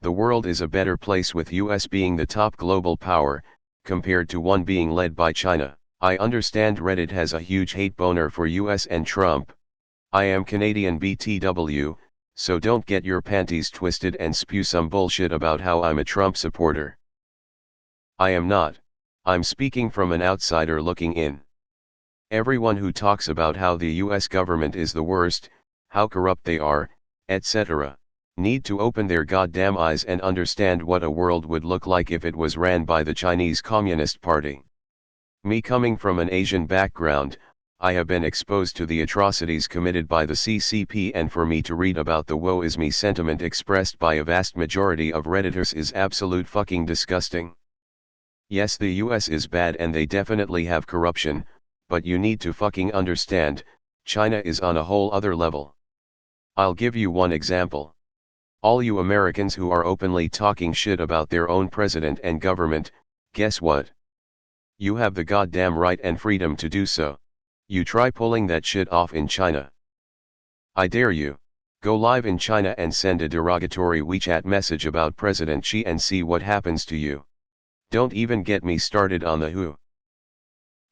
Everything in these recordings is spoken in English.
The world is a better place with US being the top global power, compared to one being led by China. I understand Reddit has a huge hate boner for US and Trump. I am Canadian BTW, so don't get your panties twisted and spew some bullshit about how I'm a Trump supporter. I am not. I'm speaking from an outsider looking in. Everyone who talks about how the US government is the worst, how corrupt they are, etc., need to open their goddamn eyes and understand what a world would look like if it was ran by the Chinese Communist Party. Me coming from an Asian background, I have been exposed to the atrocities committed by the CCP, and for me to read about the woe is me sentiment expressed by a vast majority of Redditors is absolute fucking disgusting. Yes, the US is bad and they definitely have corruption, but you need to fucking understand, China is on a whole other level. I'll give you one example. All you Americans who are openly talking shit about their own president and government, guess what? You have the goddamn right and freedom to do so. You try pulling that shit off in China. I dare you. Go live in China and send a derogatory WeChat message about President Xi and see what happens to you. Don't even get me started on the WHO.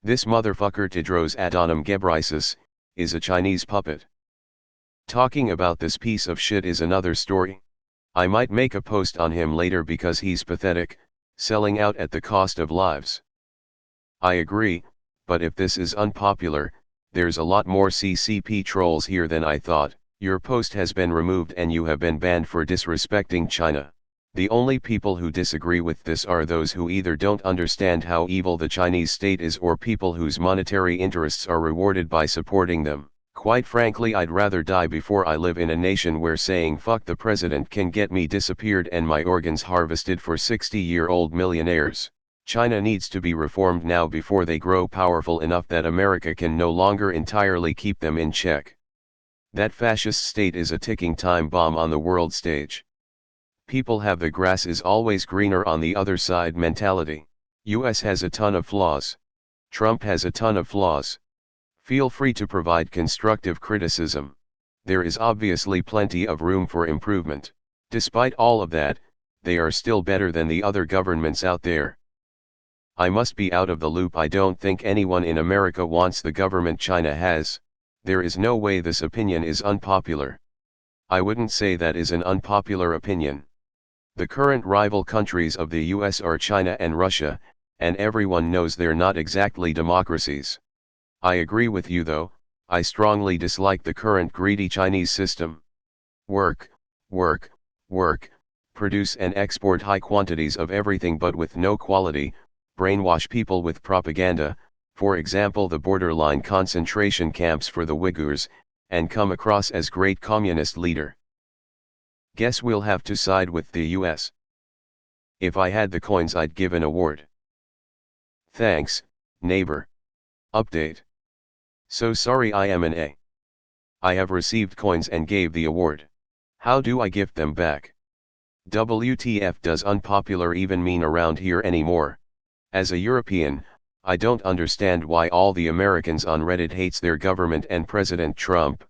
This motherfucker Tedros Adhanom Ghebreyesus is a Chinese puppet. Talking about this piece of shit is another story. I might make a post on him later because he's pathetic, selling out at the cost of lives. I agree, but if this is unpopular, there's a lot more CCP trolls here than I thought. Your post has been removed and you have been banned for disrespecting China. The only people who disagree with this are those who either don't understand how evil the Chinese state is or people whose monetary interests are rewarded by supporting them. Quite frankly, I'd rather die before I live in a nation where saying fuck the president can get me disappeared and my organs harvested for 60-year-old millionaires. China needs to be reformed now before they grow powerful enough that America can no longer entirely keep them in check. That fascist state is a ticking time bomb on the world stage. People have the grass is always greener on the other side mentality. US has a ton of flaws. Trump has a ton of flaws. Feel free to provide constructive criticism. There is obviously plenty of room for improvement. Despite all of that, they are still better than the other governments out there. I must be out of the loop. I don't think anyone in America wants the government China has. There is no way this opinion is unpopular. I wouldn't say that is an unpopular opinion. The current rival countries of the US are China and Russia, and everyone knows they're not exactly democracies. I agree with you though, I strongly dislike the current greedy Chinese system. Work, work, work, produce and export high quantities of everything but with no quality, brainwash people with propaganda, for example the borderline concentration camps for the Uyghurs, and come across as great communist leader. Guess we'll have to side with the US. If I had the coins I'd give an award. Thanks, neighbor. Update. So sorry I am an A. I have received coins and gave the award. How do I gift them back? WTF does unpopular even mean around here anymore? As a European, I don't understand why all the Americans on Reddit hates their government and President Trump.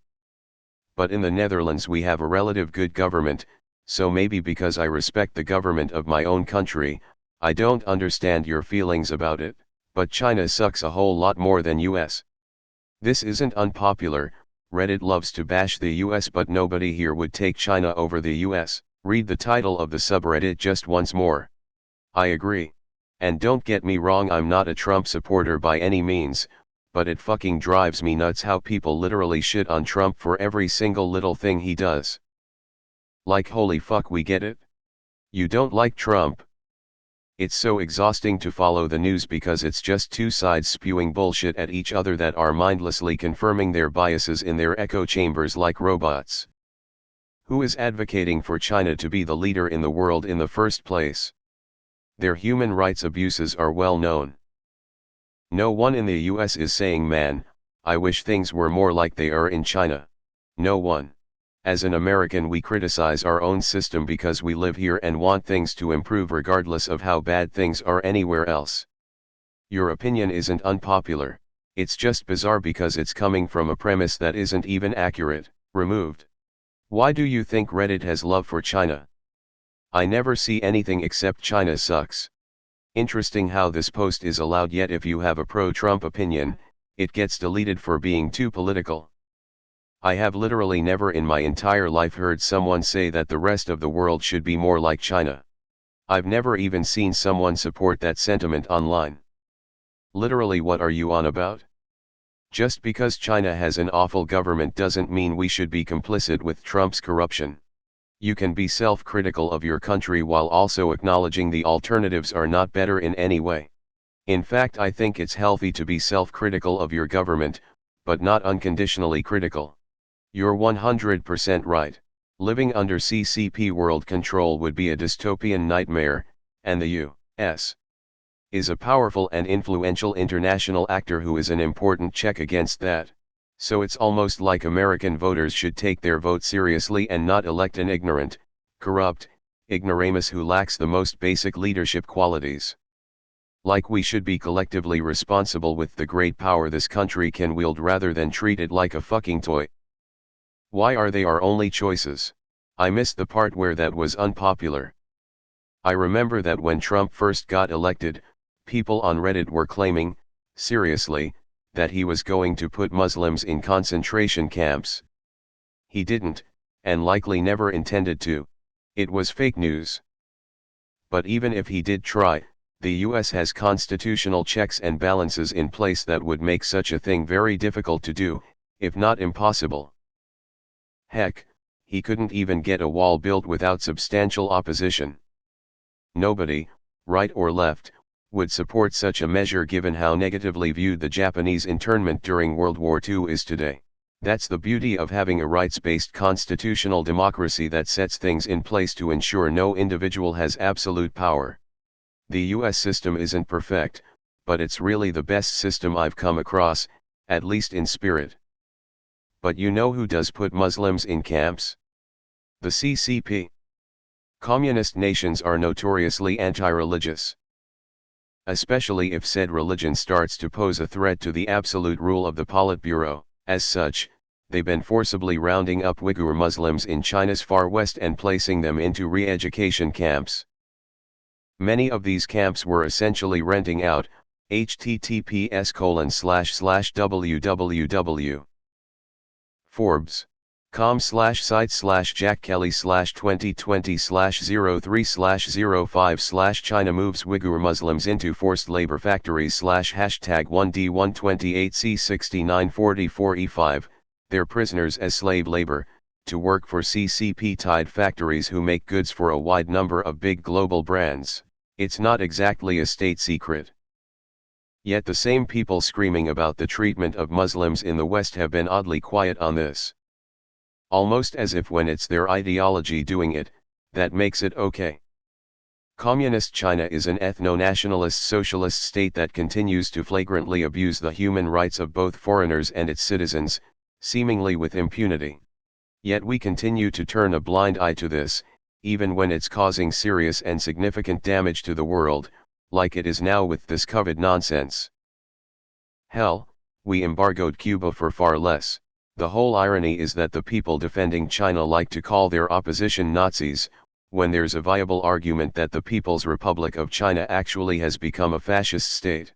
But in the Netherlands we have a relative good government, so maybe because I respect the government of my own country, I don't understand your feelings about it, but China sucks a whole lot more than US. This isn't unpopular, Reddit loves to bash the US but nobody here would take China over the US. Read the title of the subreddit just once more. I agree. And don't get me wrong, I'm not a Trump supporter by any means, but it fucking drives me nuts how people literally shit on Trump for every single little thing he does. Like holy fuck, we get it? You don't like Trump? It's so exhausting to follow the news because it's just two sides spewing bullshit at each other that are mindlessly confirming their biases in their echo chambers like robots. Who is advocating for China to be the leader in the world in the first place? Their human rights abuses are well known. No one in the US is saying, man, I wish things were more like they are in China. No one. As an American we criticize our own system because we live here and want things to improve regardless of how bad things are anywhere else. Your opinion isn't unpopular, it's just bizarre because it's coming from a premise that isn't even accurate. Removed. Why do you think Reddit has love for China? I never see anything except China sucks. Interesting how this post is allowed, yet if you have a pro-Trump opinion, it gets deleted for being too political. I have literally never in my entire life heard someone say that the rest of the world should be more like China. I've never even seen someone support that sentiment online. Literally, what are you on about? Just because China has an awful government doesn't mean we should be complicit with Trump's corruption. You can be self-critical of your country while also acknowledging the alternatives are not better in any way. In fact, I think it's healthy to be self-critical of your government, but not unconditionally critical. You're 100% right. Living under CCP world control would be a dystopian nightmare, and the U.S. is a powerful and influential international actor who is an important check against that. So it's almost like American voters should take their vote seriously and not elect an ignorant, corrupt, ignoramus who lacks the most basic leadership qualities. Like we should be collectively responsible with the great power this country can wield rather than treat it like a fucking toy. Why are they our only choices? I missed the part where that was unpopular. I remember that when Trump first got elected, people on Reddit were claiming, seriously, that he was going to put Muslims in concentration camps. He didn't, and likely never intended to. It was fake news. But even if he did try, the US has constitutional checks and balances in place that would make such a thing very difficult to do, if not impossible. Heck, he couldn't even get a wall built without substantial opposition. Nobody, right or left, would support such a measure given how negatively viewed the Japanese internment during World War II is today. That's the beauty of having a rights-based constitutional democracy that sets things in place to ensure no individual has absolute power. The US system isn't perfect, but it's really the best system I've come across, at least in spirit. But you know who does put Muslims in camps? The CCP. Communist nations are notoriously anti-religious. Especially if said religion starts to pose a threat to the absolute rule of the Politburo. As such, they've been forcibly rounding up Uyghur Muslims in China's far west and placing them into re-education camps. Many of these camps were essentially renting out, https://www. Forbes.com/site/jack kelly/2020/03/05/ China moves Uyghur Muslims into forced labor factories #1D128C6944E5, they're prisoners as slave labor, to work for CCP-tied factories who make goods for a wide number of big global brands. It's not exactly a state secret. Yet the same people screaming about the treatment of Muslims in the West have been oddly quiet on this. Almost as if when it's their ideology doing it, that makes it okay. Communist China is an ethno-nationalist socialist state that continues to flagrantly abuse the human rights of both foreigners and its citizens, seemingly with impunity. Yet we continue to turn a blind eye to this, even when it's causing serious and significant damage to the world, like it is now with this COVID nonsense. Hell, we embargoed Cuba for far less. The whole irony is that the people defending China like to call their opposition Nazis, when there's a viable argument that the People's Republic of China actually has become a fascist state.